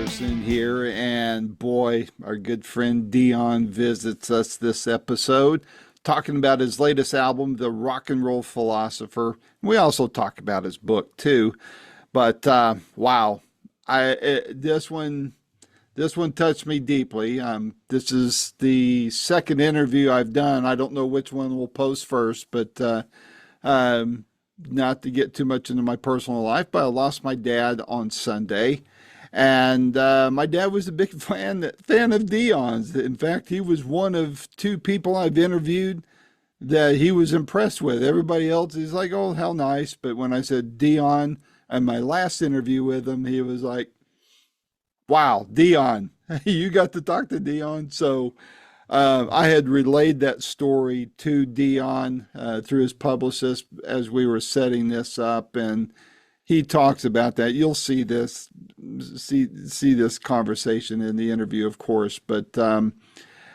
Patterson here, and boy, our good friend Dion visits us this episode, talking about his latest album, The Rock and Roll Philosopher. We also talk about his book too, but wow, this one touched me deeply. This is the second interview I've done. I don't know which one we'll post first, but not to get too much into my personal life, but I lost my dad on Sunday. And my dad was a big fan of Dion's. In fact, he was one of two people I've interviewed that he was impressed with. Everybody else is like, oh, how nice. But when I said Dion in my last interview with him, he was like, wow, Dion, you got to talk to Dion. So I had relayed that story to Dion through his publicist as we were setting this up, and he talks about that. You'll see this conversation in the interview, of course. But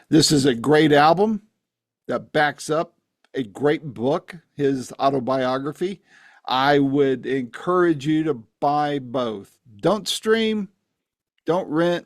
this is a great album that backs up a great book, his autobiography. I would encourage you to buy both. Don't stream, don't rent,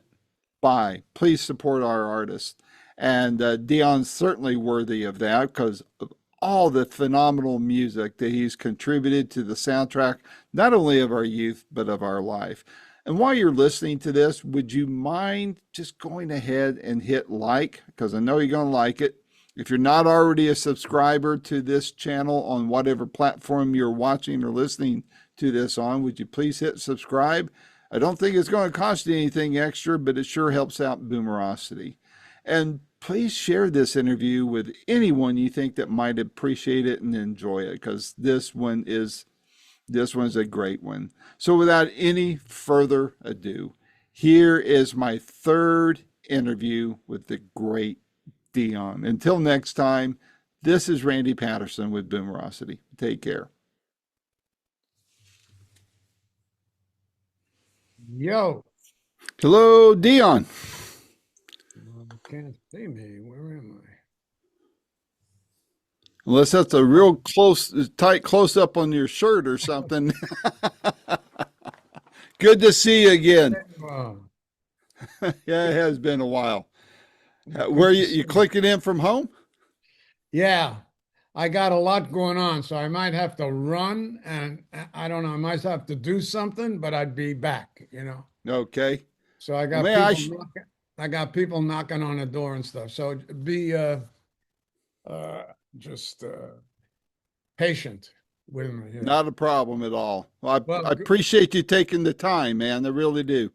buy. Please support our artists. And Dion's certainly worthy of that because of all the phenomenal music that he's contributed to the soundtrack, not only of our youth, but of our life. And while you're listening to this, would you mind just going ahead and hit like? Because I know you're going to like it. If you're not already a subscriber to this channel on whatever platform you're watching or listening to this on, would you please hit subscribe? I don't think it's going to cost you anything extra, but it sure helps out Boomerocity. And please share this interview with anyone you think that might appreciate it and enjoy it, because this one's a great one. So without any further ado, here is my third interview with the great Dion. Until next time, this is Randy Patterson with Boomerocity. Take care. Yo. Hello, Dion. Can't see me. Where am I? Unless that's a real tight close up on your shirt or something. Good to see you again. Yeah, it has been a while. Where you clicking in from home? Yeah, I got a lot going on, so I might have to run, and I don't know. I might have to do something, but I'd be back. Okay. So I got I got people knocking on the door and stuff. So be just patient with me. Not a problem at all. Well, I appreciate you taking the time, man. I really do.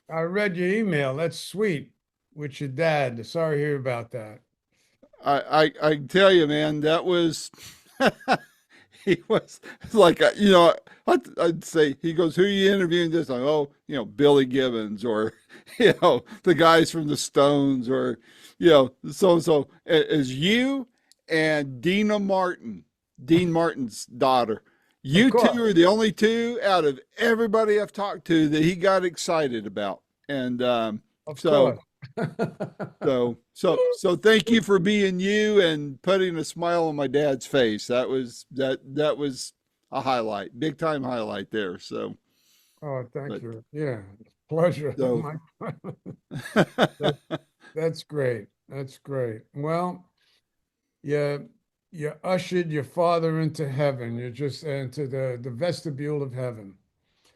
I read your email. That's sweet with your dad. Sorry to hear about that. I tell you, man, that was he was like, I'd say, he goes, who are you interviewing this? Like, oh, Billy Gibbons, or, the guys from the Stones, or, so-and-so. As you and Dean Martin's daughter. You two are the only two out of everybody I've talked to that he got excited about. And so thank you for being you and putting a smile on my dad's face. That was a highlight, big time highlight there. So thank you. Yeah, pleasure. So, That's great. That's great. Well, you ushered your father into heaven. You're just into the vestibule of heaven.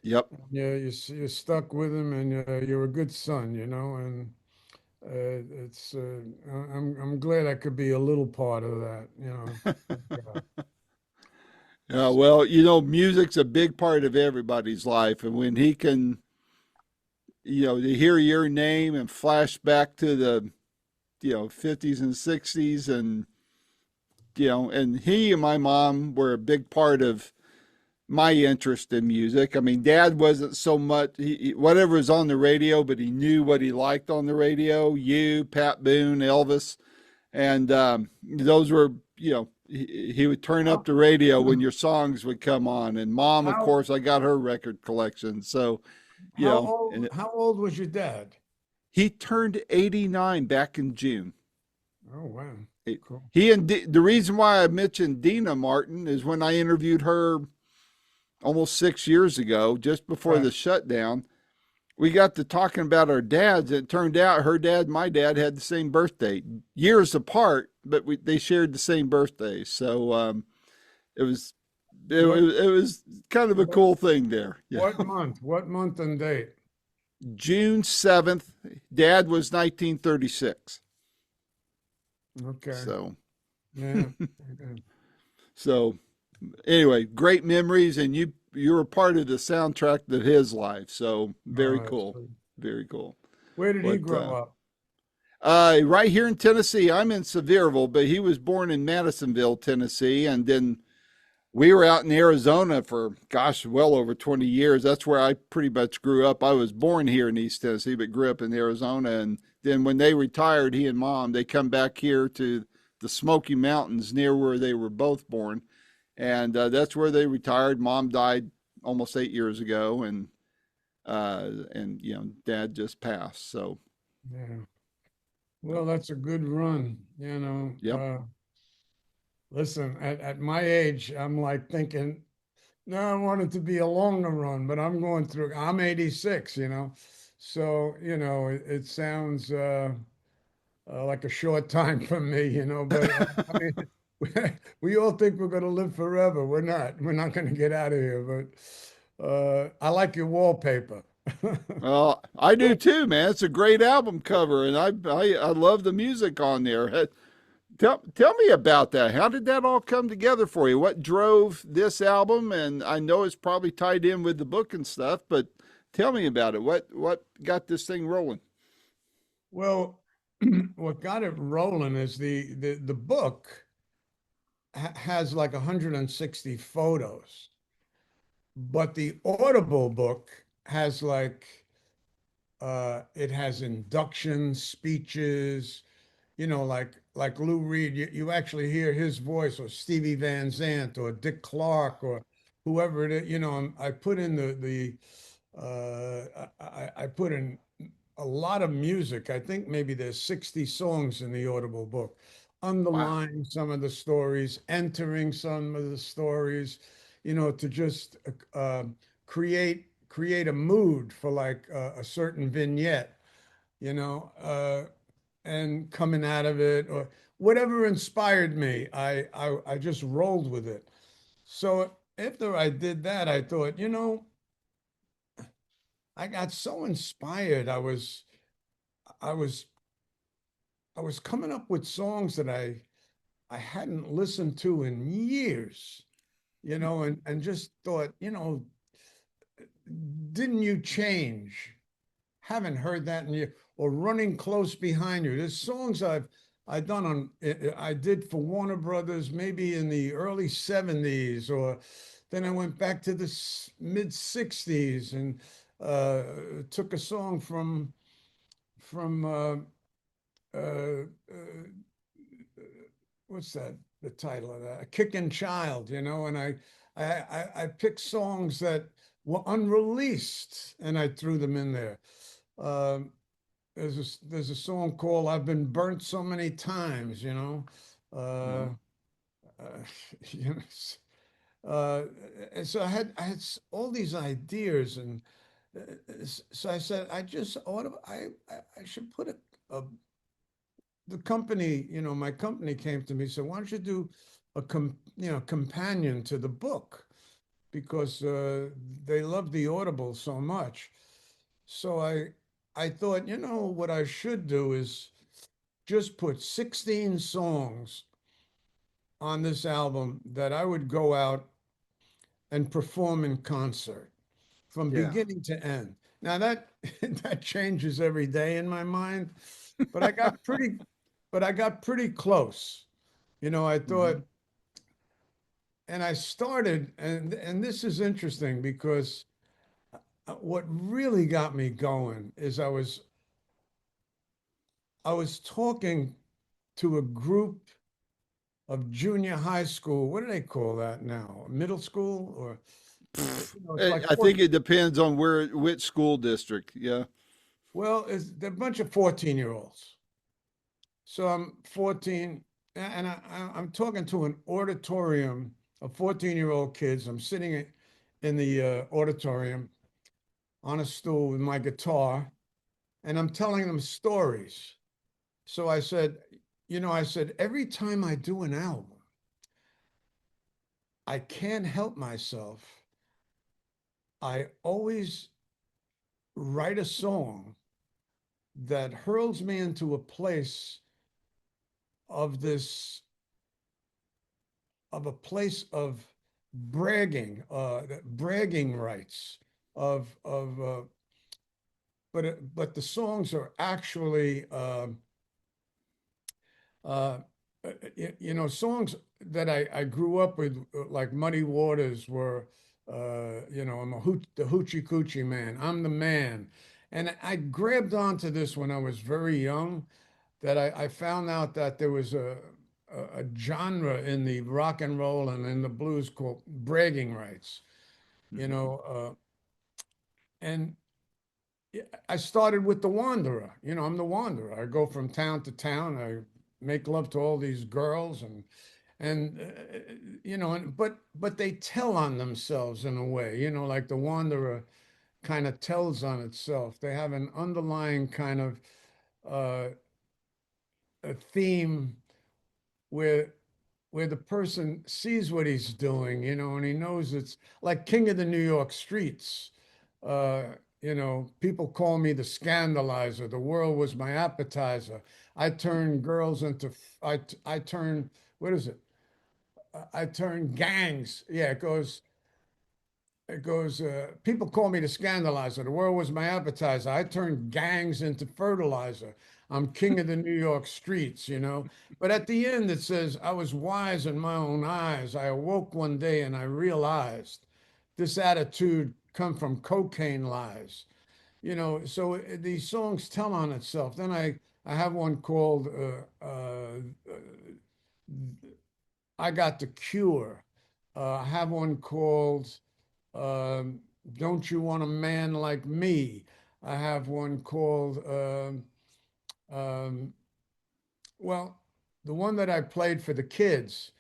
Yep. Yeah, you're stuck with him, and you're a good son, and it's I'm glad I could be a little part of that. Yeah, well, music's a big part of everybody's life, and when he can, to hear your name and flash back to the, 50s and 60s, and and he and my mom were a big part of my interest in music. I mean, Dad wasn't so much whatever was on the radio, but he knew what he liked on the radio. You, Pat Boone, Elvis, and those were, he would turn up the radio when your songs would come on. And Mom, of course, I got her record collection. So, how old was your dad? He turned 89 back in June. Oh, wow. Cool. The reason why I mentioned Dina Martin is when I interviewed her almost 6 years ago, just before the shutdown, we got to talking about our dads. It turned out her dad and my dad had the same birthday, years apart, but they shared the same birthday. So it was What, it was kind of a what, cool thing there. Yeah. what month? What month and date? June 7th. Dad was 1936. Okay. So Yeah. Okay. so anyway, great memories, and you're a part of the soundtrack of his life. So very Oh, that's cool, good. very cool. Where did he But grow up? right here in Tennessee, I'm in Sevierville, but he was born in Madisonville, Tennessee, and then we were out in Arizona for, gosh, well over 20 years. That's where I pretty much grew up. I was born here in East Tennessee, but grew up in Arizona. And then when they retired, he and mom, they come back here to the Smoky Mountains near where they were both born. And that's where they retired. Mom died almost 8 years ago, and dad just passed. So, Yeah. Well, that's a good run, yep. Listen, at my age, I'm like thinking, no, I want it to be a longer run, but I'm 86, So, it sounds like a short time for me, but I mean, we all think we're going to live forever. We're not. We're not going to get out of here, but I like your wallpaper. Well, I do What? too, man. It's a great album cover, and I love the music on there. Tell me about that. How did that all come together for you? What drove this album? And I know it's probably tied in with the book and stuff, but tell me about it. What got this thing rolling? Well, what got it rolling is the book has like 160 photos, but the Audible book has like it has induction speeches, like Lou Reed. You actually hear his voice, or Stevie Van Zandt, or Dick Clark, or whoever it is. I put in I put in a lot of music. I think maybe there's 60 songs in the Audible book, Wow. underlying some of the stories, entering some of the stories, to just create a mood for like a certain vignette, you know, and coming out of it, or whatever inspired me, I just rolled with it. So after I did that, I thought, I got so inspired. I was I was coming up with songs that I hadn't listened to in years, and just thought, didn't you change? Haven't heard that in you, or running close behind you. There's songs I done I did for Warner Brothers maybe in the early 70s, or then I went back to the mid 60s and took a song from uh, what's that? The title of that? A Kicking Child, and I picked songs that were unreleased and I threw them in there. Um, there's a song called "I've Been Burnt So Many Times," Yeah. uh, uh, you know, uh, and so I had all these ideas, and so I said I just ought to, I should put a the company, my company came to me and said, why don't you do companion to the book? Because they love the Audible so much. So I thought, what I should do is just put 16 songs on this album that I would go out and perform in concert from Yeah. beginning to end. Now that that changes every day in my mind, but I got pretty but I got pretty close. I Hmm. thought, and I started, and this is interesting because what really got me going is I was talking to a group of junior high school. What do they call that now? Middle school, or it's like I four. think it depends on which school district. Yeah. Well, they're a bunch of 14-year-olds. So I'm 14, and I'm talking to an auditorium of 14-year-old kids. I'm sitting in the auditorium on a stool with my guitar, and I'm telling them stories. So I said, I said, every time I do an album, I can't help myself. I always write a song that hurls me into a place of this, of a place of bragging rights, of but the songs are actually uh, songs that I grew up with, like Muddy Waters were, I'm the Hoochie Coochie Man. I'm the man. And I grabbed onto this when I was very young, that I found out that there was a genre in the rock and roll and in the blues called bragging rights, you Mhm. know, and I started with the Wanderer. I'm the Wanderer. I go from town to town. I make love to all these girls, but they tell on themselves in a way. Like the Wanderer kind of tells on itself. They have an underlying kind of uh, a theme where the person sees what he's doing, and he knows it's like King of the New York Streets. Uh, People call me the scandalizer. The world was my appetizer. I turn girls into, I turn, what is it? I turn gangs. Yeah, people call me the scandalizer. The world was my appetizer. I turned gangs into fertilizer. I'm king of the New York streets. But at the end, it says, I was wise in my own eyes. I awoke one day and I realized this attitude come from cocaine lies. So these songs tell on itself. Then I have one called I Got the Cure. I have one called um, Don't You Want a Man Like Me? I have one called, um, well, the one that I played for the kids.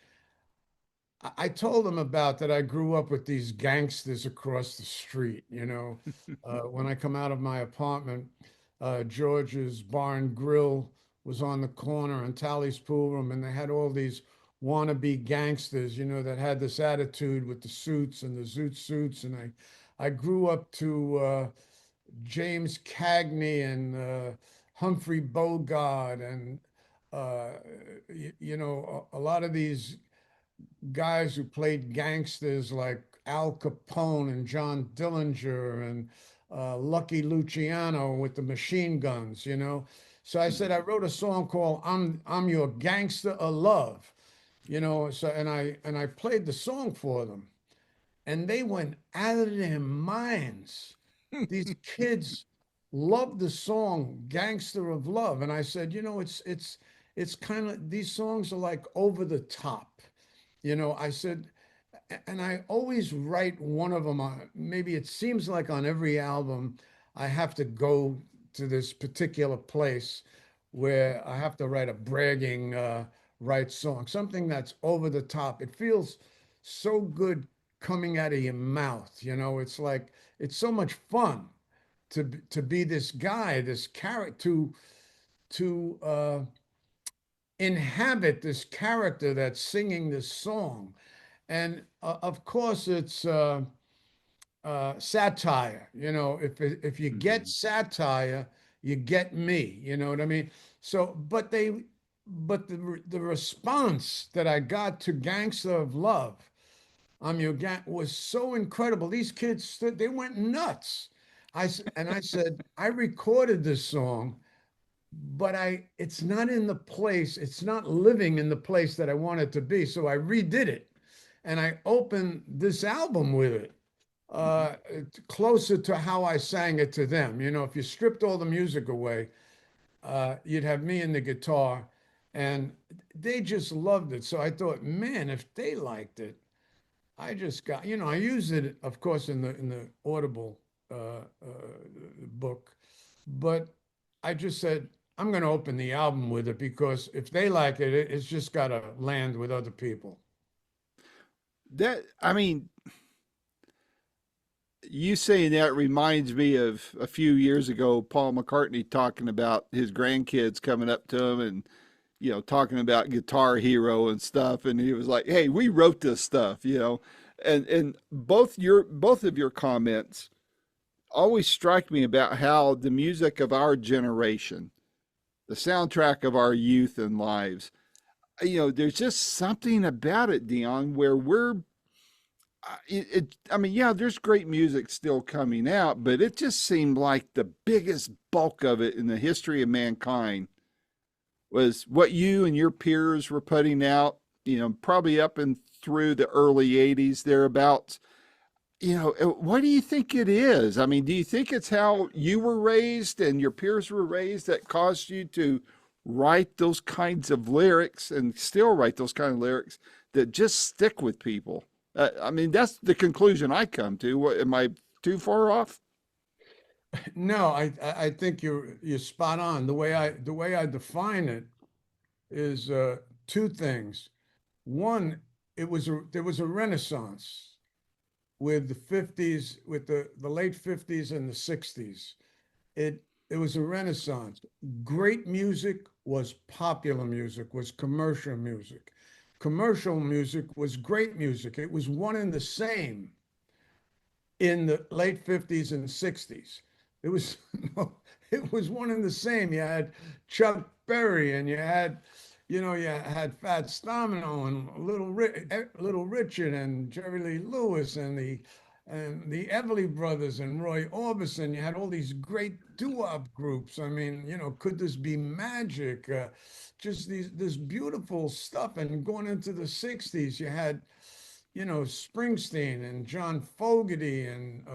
I told them about that. I grew up with these gangsters across the street. When I come out of my apartment, George's Bar and Grill was on the corner and Tally's Pool Room, and they had all these wannabe gangsters, that had this attitude with the suits and the zoot suits. And I grew up to James Cagney and Humphrey Bogart and a lot of these guys who played gangsters like Al Capone and John Dillinger and Lucky Luciano with the machine guns. So I said I wrote a song called I'm Your Gangster of Love, so and I played the song for them and they went out of their minds. These kids loved the song Gangster of Love. And I said, it's kind of these songs are like over the top. I said, and I always write one of them on, maybe it seems like on every album, I have to go to this particular place where I have to write a bragging right song, something that's over the top. It feels so good coming out of your mouth. It's like, it's so much fun to be this guy, this character, to inhabit this character that's singing this song. And of course, it's satire. If you get Mhm. satire, you get me. You know what I mean? So, but the response that I got to "Gangster of Love," I'm your gang, was so incredible. These kids they went nuts. I said I recorded this song, but it's not in the place. It's not living in the place that I want it to be. So I redid it, and I opened this album with it Mhm. closer to how I sang it to them. If you stripped all the music away, you'd have me and the guitar, and they just loved it. So I thought, man, if they liked it, I just got, I used it, of course, in the Audible book, but I just said I'm going to open the album with it because if they like it, it's just got to land with other people. That I mean, You saying that reminds me of a few years ago, Paul McCartney talking about his grandkids coming up to him and, talking about Guitar Hero and stuff. And he was like, "Hey, we wrote this stuff," and both of your comments always strike me about how the music of our generation, the soundtrack of our youth and lives, there's just something about it, Dion, where I mean, yeah, there's great music still coming out, but it just seemed like the biggest bulk of it in the history of mankind was what you and your peers were putting out, probably up and through the early 80s, thereabouts. What do you think it is? I mean, do you think it's how you were raised and your peers were raised that caused you to write those kinds of lyrics and still write those kind of lyrics that just stick with people? I mean, that's the conclusion I come to. What, am I too far off? No, I think you're spot on. The way I define it is two things. One, there was a renaissance with the 50s, with the late 50s and the 60s. It was a renaissance. Great music was popular music, was commercial music. Commercial music was great music. It was one and the same in the late 50s and 60s. It was it was one and the same. You had Chuck Berry and you had Fat Domino and Little Richard and Jerry Lee Lewis and the Everly Brothers and Roy Orbison. You had all these great doo-wop groups. I mean, could this be magic? Just this beautiful stuff. And going into the 60s, you had Springsteen and John Fogerty and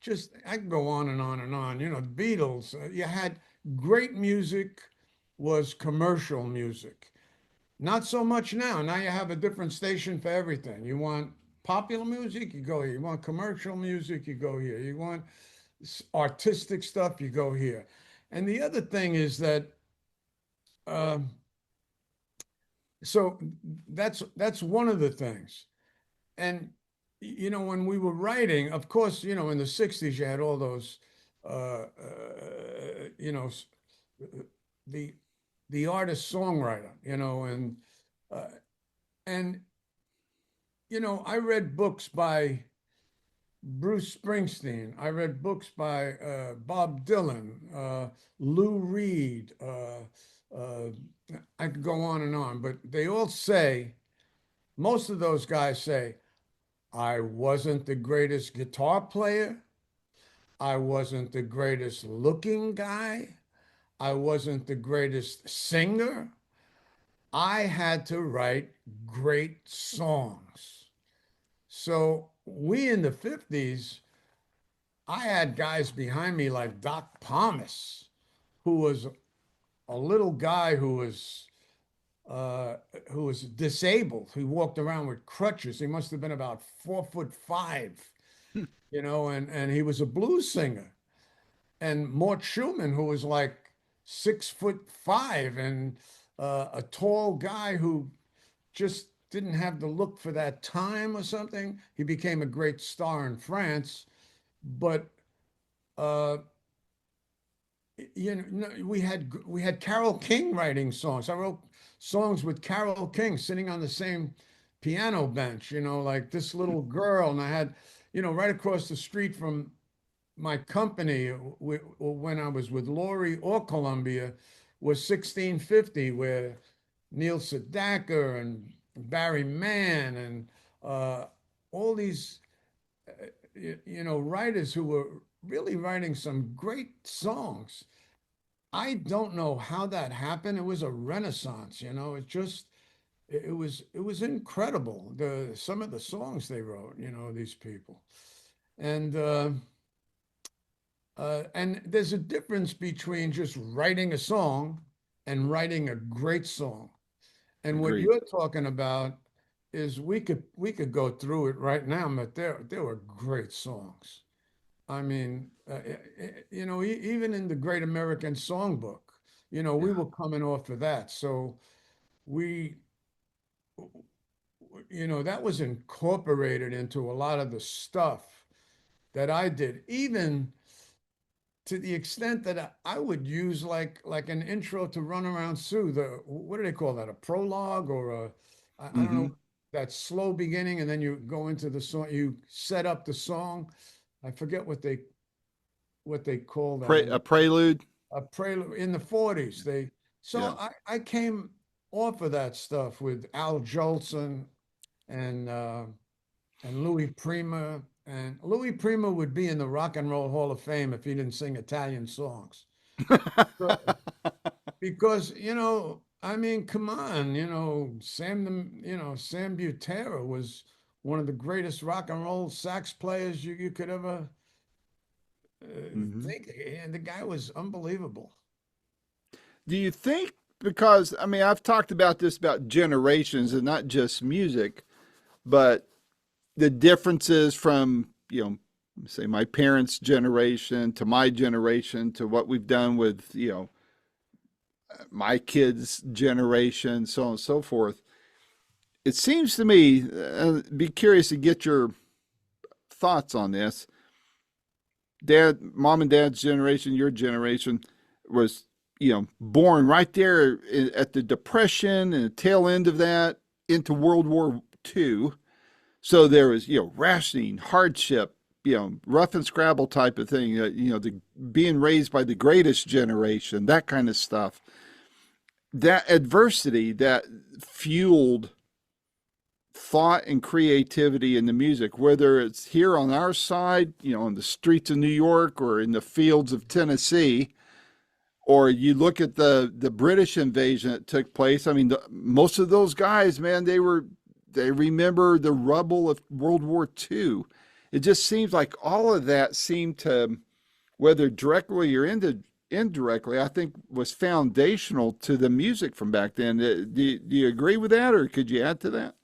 just I can go on and on and on. The Beatles. You had great music was commercial music. Not so much now. Now you have a different station for everything. You want popular music, you go here. You want commercial music, you go here. You want artistic stuff, you go here. And the other thing is that um, so that's one of the things. And when we were writing, of course, in the 60s, you had all those, you know, the the artist songwriter, uh, and I read books by Bruce Springsteen. I read books by Bob Dylan, Lou Reed. Uh, I could go on and on, but they all say, most of those guys say, I wasn't the greatest guitar player. I wasn't the greatest looking guy. I wasn't the greatest singer. I had to write great songs. So we in the 50s, I had guys behind me like Doc Pomus, who was a little guy who was disabled. He walked around with crutches. He must have been about 4'5", and he was a blues singer. And Mort Schumann, who was like 6'5" and a tall guy who just didn't have the look for that time or something. He became a great star in France, but uh, we had Carole King writing songs. I wrote songs with Carole King sitting on the same piano bench, like this little girl, and I had, right across the street from my company when I was with Laurie or Columbia was 1650, where Neil Sedaka and Barry Mann and all these, writers who were really writing some great songs. I don't know how that happened. It was a renaissance, it was incredible. Some of the songs they wrote, these people. And there's a difference between just writing a song and writing a great song. And what Agreed. you're talking about is we could go through it right now, but there were great songs. I mean, even in the Great American Songbook, we Yeah. were coming off of that. So we, that was incorporated into a lot of the stuff that I did, even to the extent that I would use like an intro to Runaround Sue. The what do they call that? A prologue or a I don't Mm-hmm. know, that slow beginning, and then you go into the song. You set up the song. I forget what they call that in A prelude. a prelude in the 40s. They Yeah. so I came off of that stuff with Al Jolson and Louis Prima. And Louis Prima would be in the Rock and Roll Hall of Fame if he didn't sing Italian songs. Because, I mean, come on, Sam Butera was one of the greatest rock and roll sax players you could ever Hmm. think. And the guy was unbelievable. Do you think, because I mean, I've talked about this about generations and not just music, but the differences from, say my parents' generation to my generation to what we've done with, my kids' generation, so on and so forth. It seems to me, be curious to get your thoughts on this. Mom and dad's generation, your generation was, born right there at the Depression and the tail end of that into World War II. So there was, rationing, hardship, rough and scrabble type of thing, being raised by the greatest generation, that kind of stuff. That adversity that fueled thought and creativity in the music, whether it's here on our side, on the streets of New York or in the fields of Tennessee, or you look at the British invasion that took place. I mean, most of those guys, man, they remember the rubble of World War II. It just seems like all of that seemed to, whether directly or indirectly, I think was foundational to the music from back then. Do you agree with that, or could you add to that?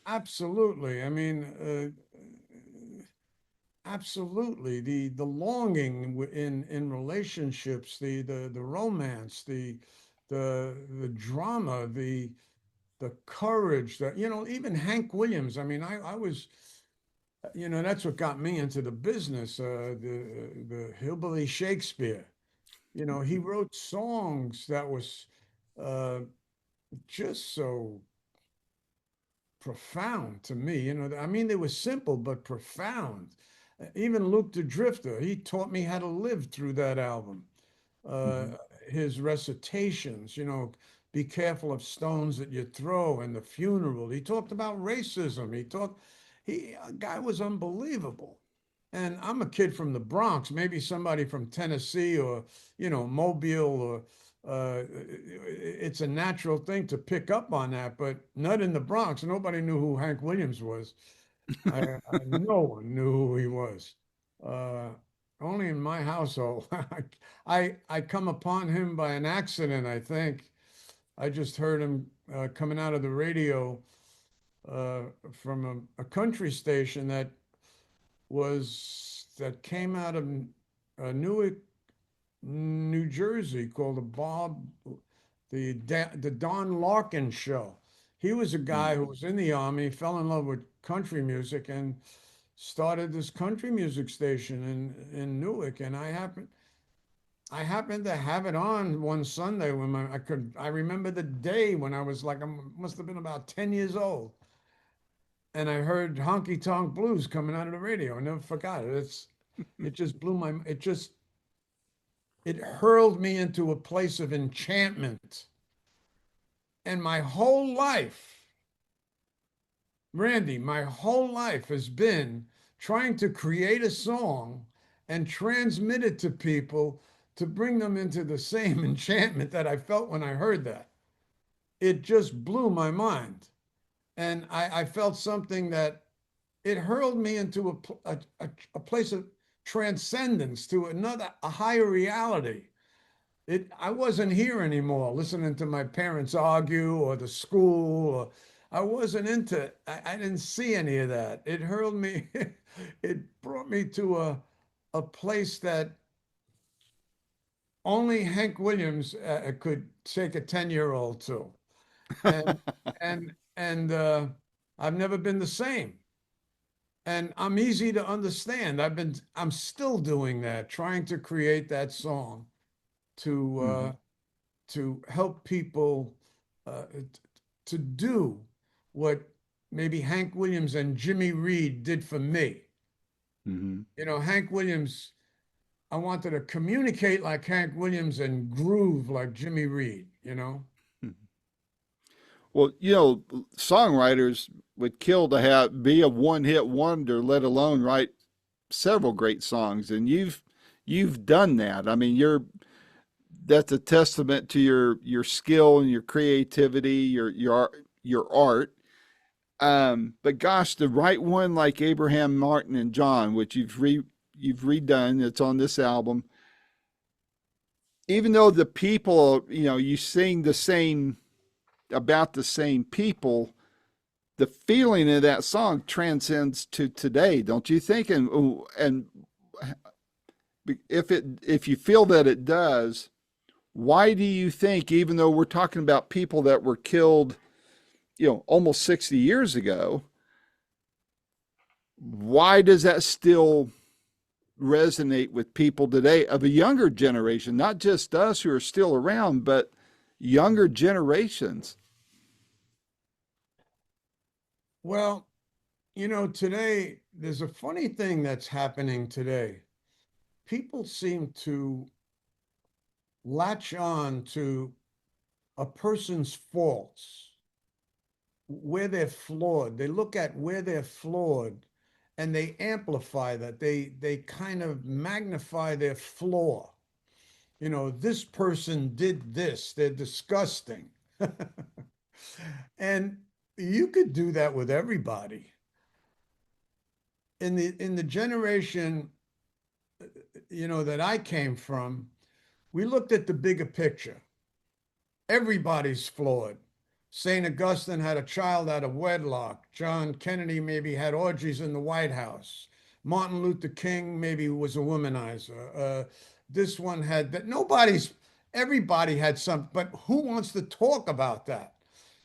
Absolutely. I mean, absolutely. The longing in relationships, the romance, the drama, the courage, that even Hank Williams. I mean, I was, that's what got me into the business. The hillbilly Shakespeare. He wrote songs that was uh, just so profound to me. I mean, they were simple but profound. Even Luke the Drifter, he taught me how to live through that album. Uh, Mm-hmm. his recitations, be careful of stones that you throw, and the funeral. He talked about racism. A guy was unbelievable. And I'm a kid from the Bronx, maybe somebody from Tennessee or, Mobile or it's a natural thing to pick up on that, but not in the Bronx. Nobody knew who Hank Williams was. No one knew who he was. Uh, Only in my household. I come upon him by an accident, I think. I just heard him coming out of the radio uh, from a country station that came out of Newark, New Jersey, called the Don Larkin Show. He was a guy who was in the army, fell in love with country music, and started this country music station in Newark. And I happened to have it on one Sunday when I remember the day when I was like, I must have been about 10 years old. And I heard Honky Tonk Blues coming out of the radio. I never forgot it. It just blew my, it hurled me into a place of enchantment. And my whole life, Randy, my whole life has been trying to create a song and transmit it to people to bring them into the same enchantment that I felt when I heard that. It just blew my mind. And I felt something that it hurled me into a place of transcendence to a higher reality. I wasn't here anymore listening to my parents argue or the school. I wasn't into, I didn't see any of that. It hurled me, it brought me to a place that only Hank Williams could take a 10-year-old to. And, and I've never been the same. and I'm easy to understand. I'm still doing that, trying to create that song to Hmm. to help people to do what maybe Hank Williams and Jimmy Reed did for me. Hmm. Hank Williams, I wanted to communicate like Hank Williams and groove like Jimmy Reed. Well, songwriters would kill to have be a one-hit wonder, let alone write several great songs. And you've done that. I mean, that's a testament to your skill and your creativity, your art. But gosh, to write one like Abraham Martin and John, which you've redone, it's on this album. Even though the people, you sing the same about the same people, the feeling of that song transcends to today, don't you think? And if you feel that it does, why do you think, even though we're talking about people that were killed, almost 60 years ago, why does that still resonate with people today of a younger generation, not just us who are still around, but younger generations? Well, today there's a funny thing that's happening today. People seem to latch on to a person's faults, where they're flawed. They look at where they're flawed and they amplify that. They kind of magnify their flaw. This person did this. They're disgusting. And you could do that with everybody. In the generation, that I came from, we looked at the bigger picture. Everybody's flawed. St. Augustine had a child out of wedlock. John Kennedy maybe had orgies in the White House. Martin Luther King maybe was a womanizer. This one had that. Everybody had something, but who wants to talk about that?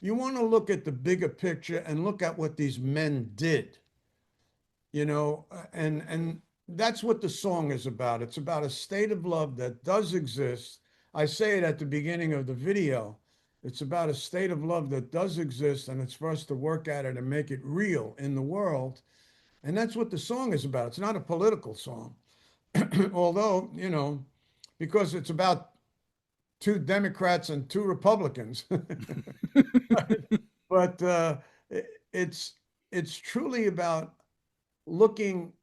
You want to look at the bigger picture and look at what these men did, and that's what the song is about. It's about a state of love that does exist. I say it at the beginning of the video. It's about a state of love that does exist, and it's for us to work at it and make it real in the world. And that's what the song is about. It's not a political song, although, because it's about two Democrats and two Republicans. But it's it's truly about looking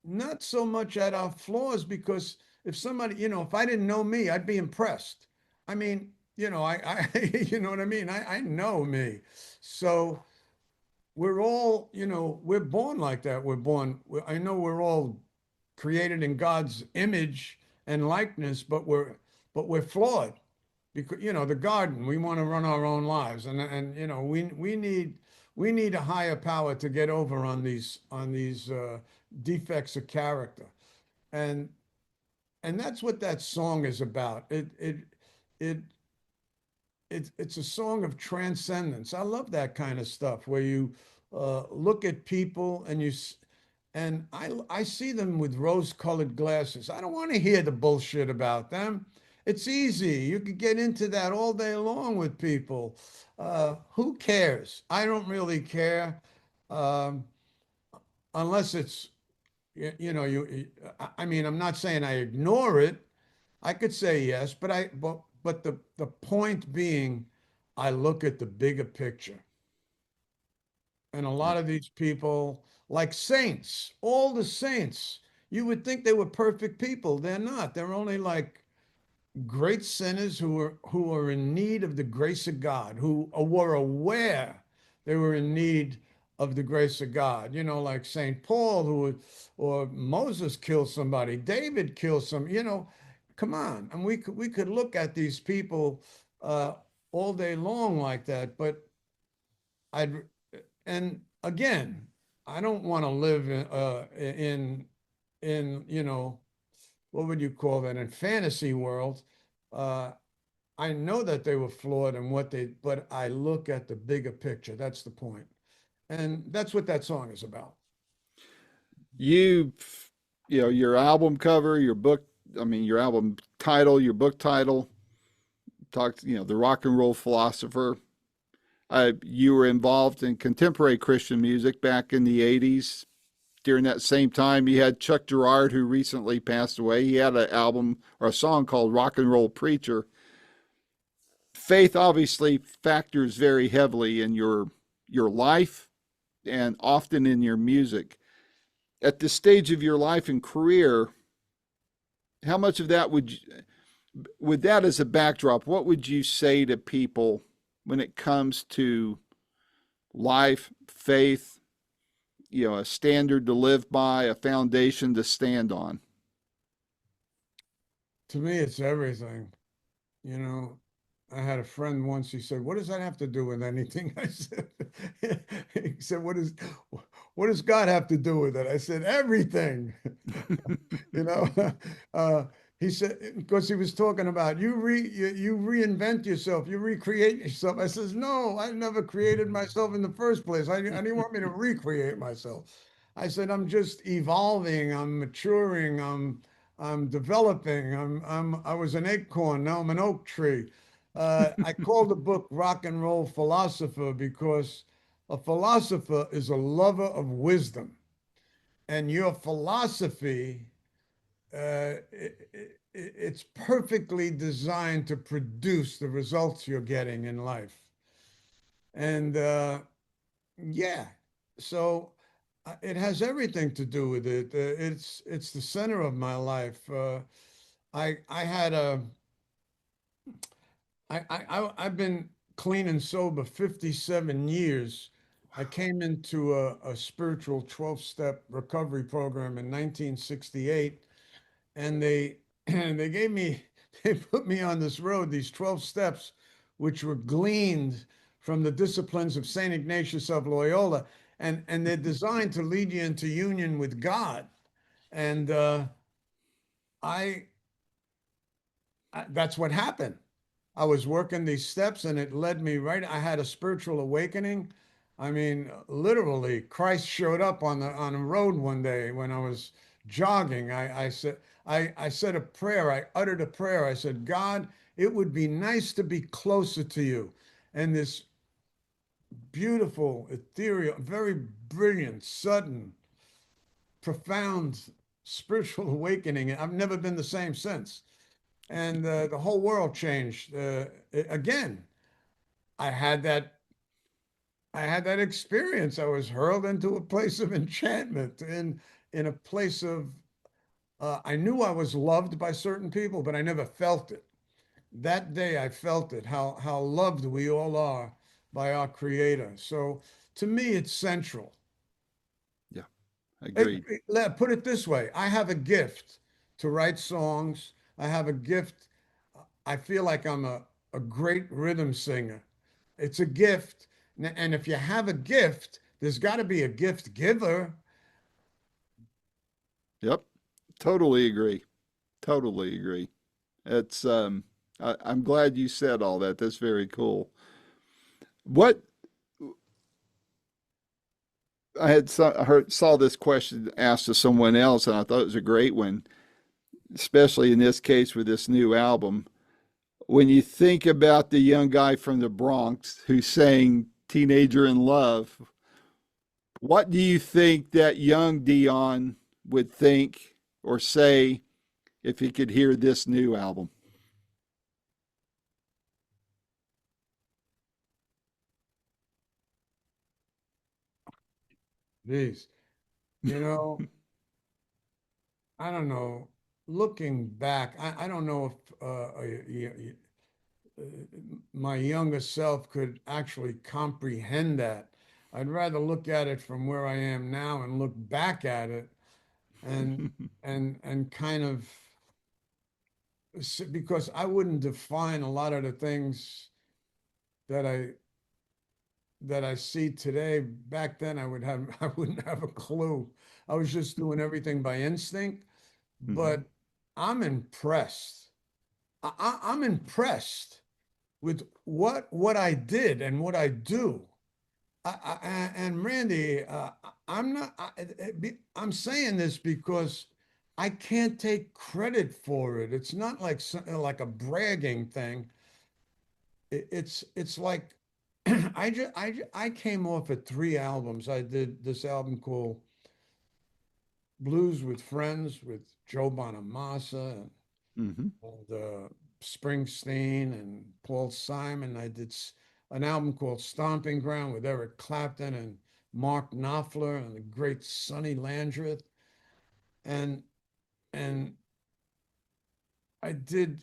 not so much at our flaws, because if somebody, if I didn't know me, I'd be impressed. I mean, you know what I mean? I know me. So we're all, we're born like that. I know we're all created in God's image and likeness, but we're flawed because, the garden, we want to run our own lives. And, we need a higher power to get over on these defects of character. And and that's what that song is about. It it's a song of transcendence. I love that kind of stuff where you look at people and I see them with rose-colored glasses. I don't want to hear the bullshit about them. It's easy. You could get into that all day long with people. Who cares? I don't really care, um, unless it's I mean, I'm not saying I ignore it. I could say yes, but the point being, I look at the bigger picture. And a lot of these people, like saints, all the saints, you would think they were perfect people. They're not. They're only like great sinners who are in need of the grace of God, who were aware they were in need of the grace of God. Like Saint Paul, or Moses killed somebody, David killed some. Come on, and we could look at these people uh, all day long like that. But I'd and again, I don't want to live in what would you call that, in fantasy world. Uh, I know that they were flawed and but I look at the bigger picture. That's the point. And that's what that song is about. you, your album cover, your book, I mean, your album title, your book title, talks, the rock and roll philosopher. You were involved in contemporary Christian music back in the 80s. During that same time, you had Chuck Girard, who recently passed away. He had an album or a song called Rock and Roll Preacher. Faith obviously factors very heavily in your life and often in your music. At this stage of your life and career, how much of that with that as a backdrop, what would you say to people when it comes to life, faith, a standard to live by, a foundation to stand on? To me, it's everything. You know, I had a friend once, he said, "What does that have to do with anything?" I said, he said, what does God have to do with it?" I said, "Everything." You know, uh, he said, because he was talking about you reinvent yourself, you recreate yourself. I says, "No, I never created myself in the first place. I didn't want me to recreate myself." I said, "I'm just evolving, I'm maturing, I'm developing. I was an acorn, now I'm an oak tree." I called the book Rock and Roll Philosopher because a philosopher is a lover of wisdom, and your philosophy, it's perfectly designed to produce the results you're getting in life. And yeah, so it has everything to do with it. It's the center of my life. I had a I've been clean and sober 57 years. I came into a spiritual 12-step recovery program in 1968, and they and they gave me they put me on this road, these 12 steps, which were gleaned from the disciplines of Saint Ignatius of Loyola, and they're designed to lead you into union with God. And I, that's what happened. I was working these steps and it led me right. I had a spiritual awakening. I mean, literally, Christ showed up on a road one day when I was jogging. I said a prayer. I uttered a prayer. I said, "God, it would be nice to be closer to you." And this beautiful, ethereal, very brilliant, sudden, profound spiritual awakening. I've never been the same since. And the whole world changed. Again, I had that I had that experience. I was hurled into a place of enchantment, in a place of I knew I was loved by certain people, but I never felt it. That day I felt it, how loved we all are by our Creator. So to me, it's central. Yeah, agreed. Put it this way, I have a gift to write songs. I have a gift. I feel like I'm a great rhythm singer. It's a gift. And if you have a gift, there's got to be a gift giver. Yep, totally agree. Totally agree. It's I'm glad you said all that. That's very cool. What saw this question asked to someone else, and I thought it was a great one, especially in this case with this new album. When you think about the young guy from the Bronx who sang "Teenager in Love," what do you think that young Dion would think or say if he could hear this new album? Jeez, you know, I don't know. Looking back, I don't know if uh, my younger self could actually comprehend that. I'd rather look at it from where I am now and look back at it and and kind of because I wouldn't define a lot of the things that I see today. Back then, I wouldn't have a clue. I was just doing everything by instinct. Hmm. But I'm impressed. I'm impressed with what I did and what I do. And Randy, I'm not. I'm saying this because I can't take credit for it. It's not like like a bragging thing. It's like I came off at 3 albums. I did this album called Blues with Friends with Joe Bonamassa Hmm. and Springsteen and Paul Simon. I did an album called Stomping Ground with Eric Clapton and Mark Knopfler and the great Sonny Landreth. And and I did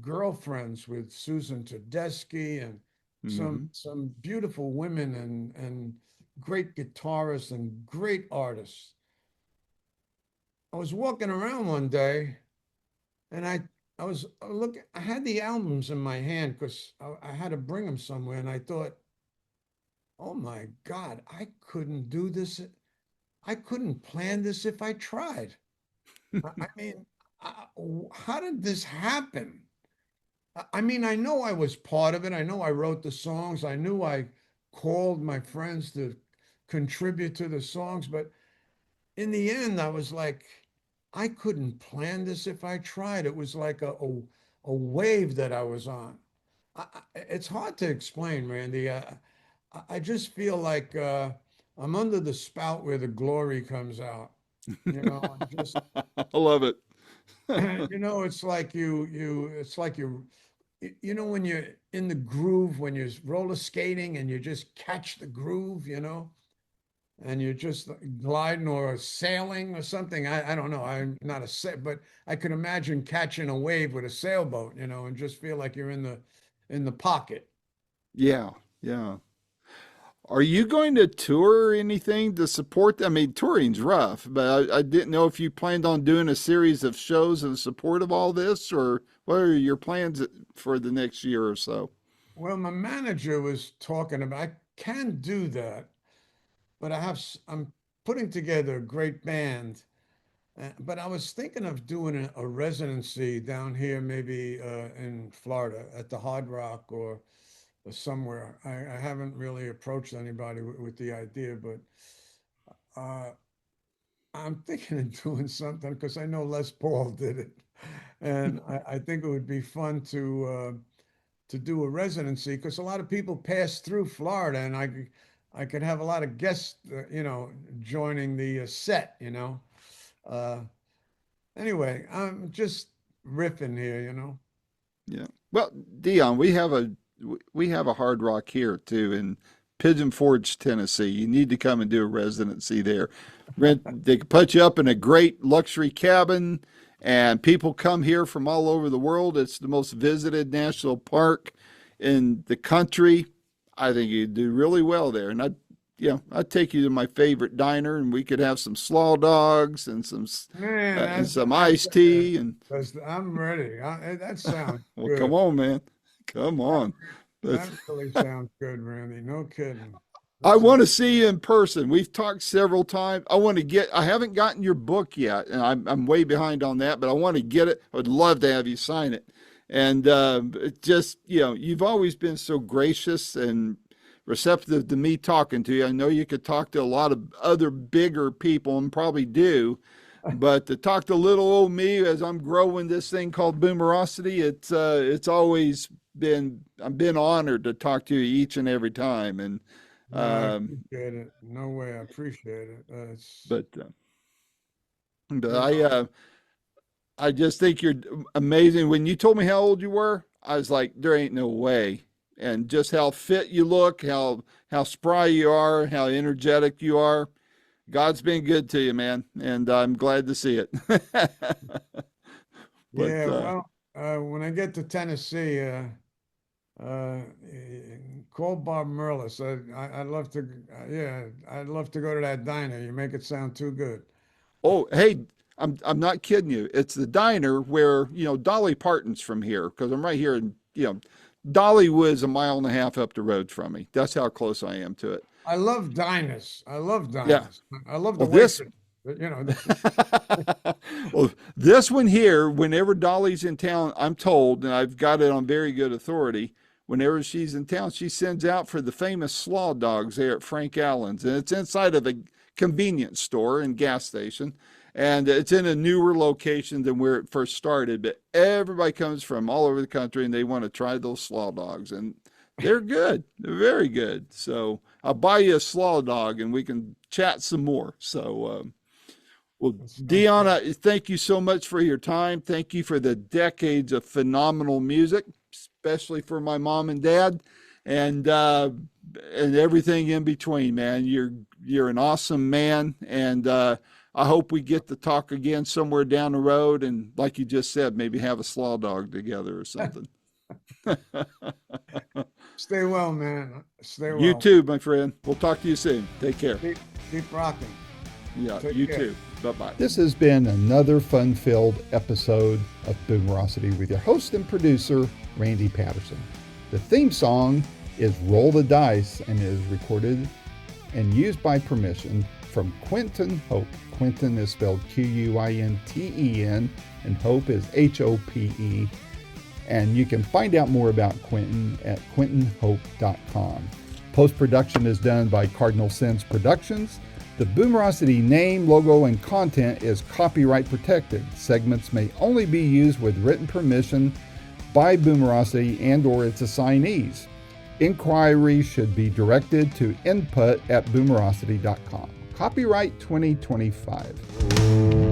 Girlfriends with Susan Tedeschi and Hmm. some beautiful women and great guitarists and great artists. I was walking around one day and I was look I had the albums in my hand because I had to bring them somewhere and I thought, oh my God, I couldn't do this. I couldn't plan this if I tried. I mean, I, how did this happen? I mean, I know I was part of it. I know I wrote the songs. I knew I called my friends to contribute to the songs, but in the end, I was like, I couldn't plan this if I tried. It was like a wave that I was on. It's hard to explain, Randy. I just feel like I'm under the spout where the glory comes out. I'm just, I love it. it's like it's like when you're in the groove, when you're roller skating and you just catch the groove, and you're just gliding or sailing or something. I don't know. I'm not but I could imagine catching a wave with a sailboat, and just feel like you're in the pocket. Yeah, yeah. Are you going to tour or anything to support? I mean, touring's rough, but I didn't know if you planned on doing a series of shows in support of all this, or what are your plans for the next year or so? Well, my manager was talking about I can do that, but I'm putting together a great band. But I was thinking of doing a residency down here, maybe in Florida at the Hard Rock or somewhere. I haven't really approached anybody with the idea, but uh, I'm thinking of doing something because I know Les Paul did it, and I think it would be fun to do a residency because a lot of people pass through Florida, and I could have a lot of guests, joining the set. Uh, anyway, I'm just riffing here. Yeah. Well, Dion, we have a Hard Rock here too in Pigeon Forge, Tennessee. You need to come and do a residency there. They can put you up in a great luxury cabin, and people come here from all over the world. It's the most visited national park in the country. I think you'd do really well there. And I'd take you to my favorite diner, and we could have some slaw dogs and Man, some iced tea. And I'm ready. That sounds well, come good. on, man, come That, on. But that really sounds good, Randy. No kidding. I That sounds. want to see you in person. We've talked several times. I haven't gotten your book yet, and I'm way behind on that, but I want to get it. I would love to have you sign it. And it just, you've always been so gracious and receptive to me talking to you. I know you could talk to a lot of other bigger people and probably do, but to talk to little old me as I'm growing this thing called Boomerocity, it's always been I've been honored to talk to you each and every time. And No, I um, appreciate it. No way, I appreciate it. but but You I know, uh, I just think you're amazing. When you told me how old you were, I was like, there ain't no way. And just how fit you look, how spry you are, how energetic you are. God's been good to you, man, and I'm glad to see it. but yeah. Well, when I get to Tennessee, uh, call Bob Merlis. I'd love to. Yeah, I'd love to go to that diner. You make it sound too good. Oh, hey, I'm not kidding you. It's the diner where, Dolly Parton's from here because I'm right here and Dolly was a mile and a half up the road from me. That's how close I am to it. I love diners. I love Yeah. diners. I love the Well, this waitress. You know, well, this one here, whenever Dolly's in town, I'm told, and I've got it on very good authority, whenever she's in town, she sends out for the famous slaw dogs there at Frank Allen's. And it's inside of a convenience store and gas station. And it's in a newer location than where it first started. But everybody comes from all over the country and they want to try those slaw dogs. And they're good. They're very good. So I'll buy you a slaw dog and we can chat some more. So, well, Dion, thank you so much for your time. Thank you for the decades of phenomenal music, especially for my mom and dad, and everything in between. Man, you're an awesome man, and I hope we get to talk again somewhere down the road, and like you just said, maybe have a slaw dog together or something. Stay well, man. Stay well. You too, my friend. We'll talk to you soon. Take care. Keep rocking. Yeah, Take you care. too. Bye-bye. This has been another fun-filled episode of Boomerocity with your host and producer, Randy Patterson. The theme song is Roll the Dice and is recorded and used by permission from Quentin Hope. Quentin is spelled Quinten, and Hope is Hope. And you can find out more about Quentin at quentinhope.com. Post-production is done by Cardinal Sins Productions. The Boomerocity name, logo, and content is copyright protected. Segments may only be used with written permission by Boomerocity and or its assignees. Inquiries should be directed to input@boomerocity.com. Copyright 2025.